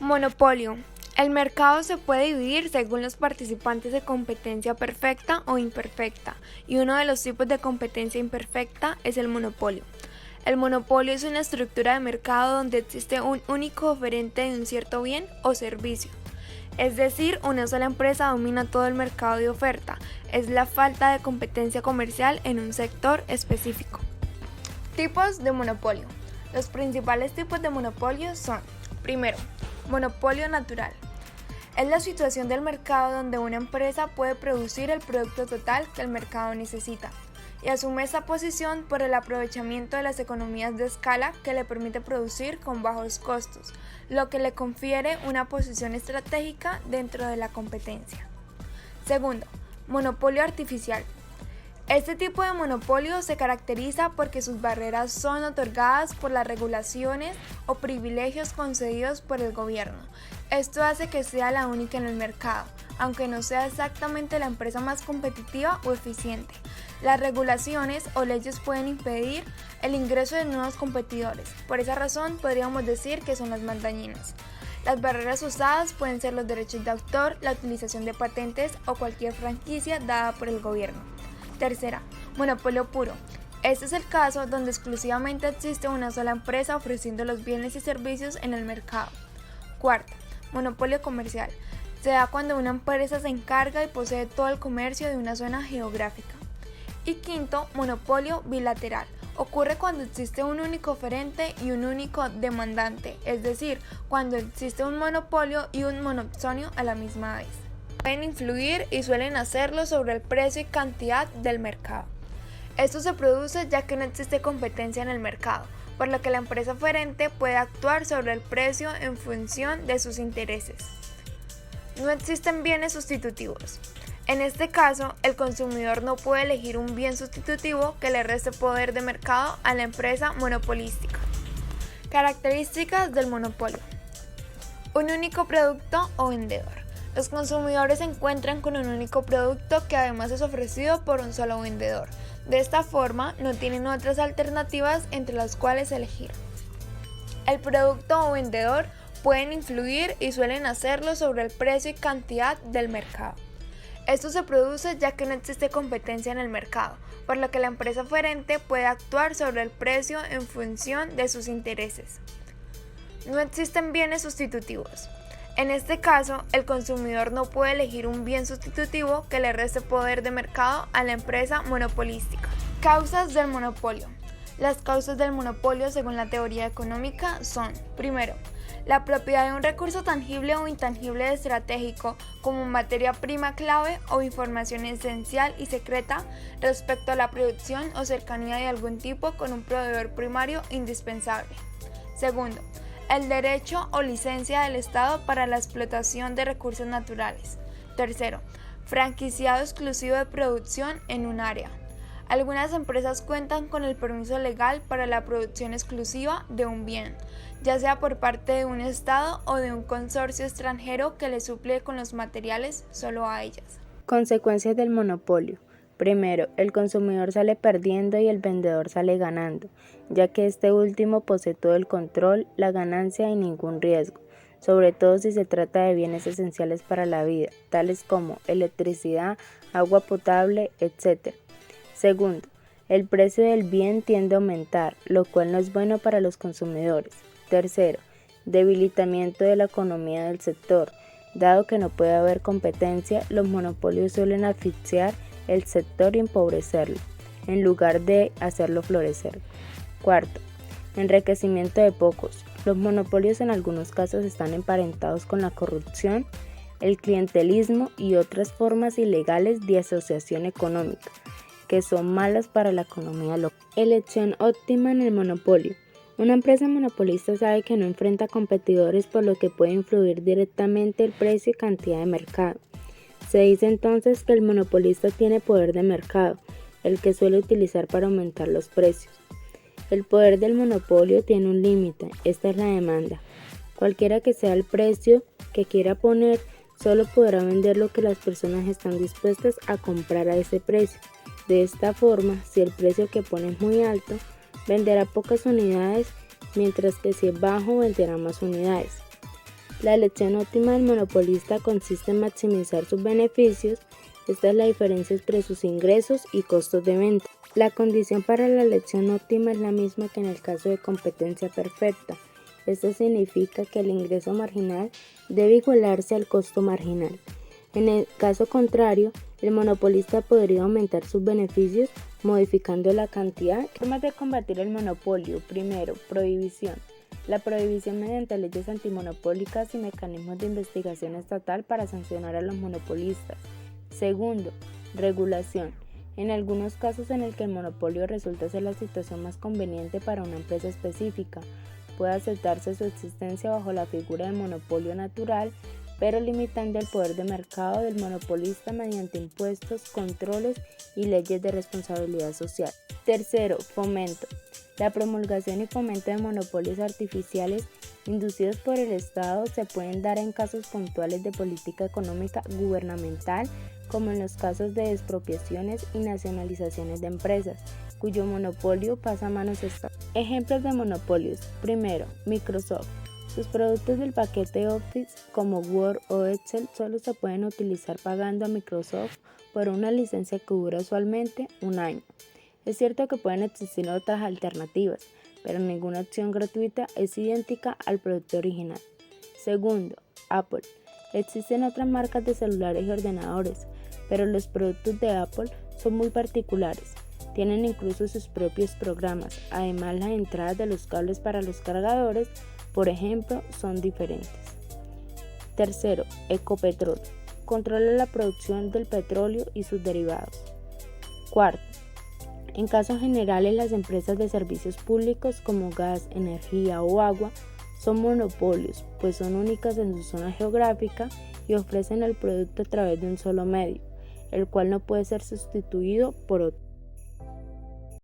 Monopolio. El mercado se puede dividir según los participantes de competencia perfecta o imperfecta, y uno de los tipos de competencia imperfecta es el monopolio. El monopolio es una estructura de mercado donde existe un único oferente de un cierto bien o servicio. Es decir, una sola empresa domina todo el mercado de oferta. Es la falta de competencia comercial en un sector específico. Tipos de monopolio. Los principales tipos de monopolio son: primero, monopolio natural. Es la situación del mercado donde una empresa puede producir el producto total que el mercado necesita y asume esa posición por el aprovechamiento de las economías de escala que le permite producir con bajos costos, lo que le confiere una posición estratégica dentro de la competencia. Segundo, monopolio artificial. Este tipo de monopolio se caracteriza porque sus barreras son otorgadas por las regulaciones o privilegios concedidos por el gobierno. Esto hace que sea la única en el mercado, aunque no sea exactamente la empresa más competitiva o eficiente. Las regulaciones o leyes pueden impedir el ingreso de nuevos competidores. Por esa razón podríamos decir que son las más dañinas. Las barreras usadas pueden ser los derechos de autor, la utilización de patentes o cualquier franquicia dada por el gobierno. Tercera, monopolio puro. Este es el caso donde exclusivamente existe una sola empresa ofreciendo los bienes y servicios en el mercado. Cuarta, monopolio comercial. Se da cuando una empresa se encarga y posee todo el comercio de una zona geográfica. Y quinto, monopolio bilateral. Ocurre cuando existe un único oferente y un único demandante, es decir, cuando existe un monopolio y un monopsonio a la misma vez. Pueden influir y suelen hacerlo sobre el precio y cantidad del mercado. Esto se produce ya que no existe competencia en el mercado, por lo que la empresa oferente puede actuar sobre el precio en función de sus intereses. No existen bienes sustitutivos. En este caso, el consumidor no puede elegir un bien sustitutivo que le reste poder de mercado a la empresa monopolística. Características del monopolio. Un único producto o vendedor. Los consumidores se encuentran con un único producto que además es ofrecido por un solo vendedor. De esta forma, no tienen otras alternativas entre las cuales elegir. El producto o vendedor pueden influir y suelen hacerlo sobre el precio y cantidad del mercado. Esto se produce ya que no existe competencia en el mercado, por lo que la empresa oferente puede actuar sobre el precio en función de sus intereses. No existen bienes sustitutivos. En este caso, el consumidor no puede elegir un bien sustitutivo que le reste poder de mercado a la empresa monopolística. Causas del monopolio. Las causas del monopolio, según la teoría económica, son: primero, la propiedad de un recurso tangible o intangible estratégico como materia prima clave o información esencial y secreta respecto a la producción o cercanía de algún tipo con un proveedor primario indispensable. Segundo, el derecho o licencia del Estado para la explotación de recursos naturales. Tercero, franquiciado exclusivo de producción en un área. Algunas empresas cuentan con el permiso legal para la producción exclusiva de un bien, ya sea por parte de un Estado o de un consorcio extranjero que le suple con los materiales solo a ellas. Consecuencias del monopolio. Primero, el consumidor sale perdiendo y el vendedor sale ganando, ya que este último posee todo el control, la ganancia y ningún riesgo, sobre todo si se trata de bienes esenciales para la vida, tales como electricidad, agua potable, etc. Segundo, el precio del bien tiende a aumentar, lo cual no es bueno para los consumidores. Tercero, debilitamiento de la economía del sector. Dado que no puede haber competencia, los monopolios suelen asfixiar el sector y empobrecerlo, en lugar de hacerlo florecer. Cuarto, enriquecimiento de pocos. Los monopolios en algunos casos están emparentados con la corrupción, el clientelismo y otras formas ilegales de asociación económica, que son malas para la economía local. Elección óptima en el monopolio. Una empresa monopolista sabe que no enfrenta competidores, por lo que puede influir directamente el precio y cantidad de mercado. Se dice entonces que el monopolista tiene poder de mercado, el que suele utilizar para aumentar los precios. El poder del monopolio tiene un límite, esta es la demanda. Cualquiera que sea el precio que quiera poner, solo podrá vender lo que las personas están dispuestas a comprar a ese precio. De esta forma, si el precio que pone es muy alto, venderá pocas unidades, mientras que si es bajo, venderá más unidades. La elección óptima del monopolista consiste en maximizar sus beneficios. Esta es la diferencia entre sus ingresos y costos de venta. La condición para la elección óptima es la misma que en el caso de competencia perfecta. Esto significa que el ingreso marginal debe igualarse al costo marginal. En el caso contrario, el monopolista podría aumentar sus beneficios modificando la cantidad. Formas de combatir el monopolio. Primero, prohibición. La prohibición mediante leyes antimonopólicas y mecanismos de investigación estatal para sancionar a los monopolistas. Segundo, regulación. En algunos casos en el que el monopolio resulta ser la situación más conveniente para una empresa específica, puede aceptarse su existencia bajo la figura de monopolio natural, pero limitando el poder de mercado del monopolista mediante impuestos, controles y leyes de responsabilidad social. Tercero, fomento. La promulgación y fomento de monopolios artificiales inducidos por el Estado se pueden dar en casos puntuales de política económica gubernamental, como en los casos de expropiaciones y nacionalizaciones de empresas, cuyo monopolio pasa a manos estatales. Ejemplos de monopolios. Primero, Microsoft. Sus productos del paquete Office como Word o Excel solo se pueden utilizar pagando a Microsoft por una licencia que dura usualmente un año. Es cierto que pueden existir otras alternativas, pero ninguna opción gratuita es idéntica al producto original. Segundo, Apple. Existen otras marcas de celulares y ordenadores, pero los productos de Apple son muy particulares. Tienen incluso sus propios programas. Además, las entradas de los cables para los cargadores, por ejemplo, son diferentes. Tercero, Ecopetrol. Controla la producción del petróleo y sus derivados. Cuarto, en casos generales, las empresas de servicios públicos como gas, energía o agua son monopolios, pues son únicas en su zona geográfica y ofrecen el producto a través de un solo medio, el cual no puede ser sustituido por otro.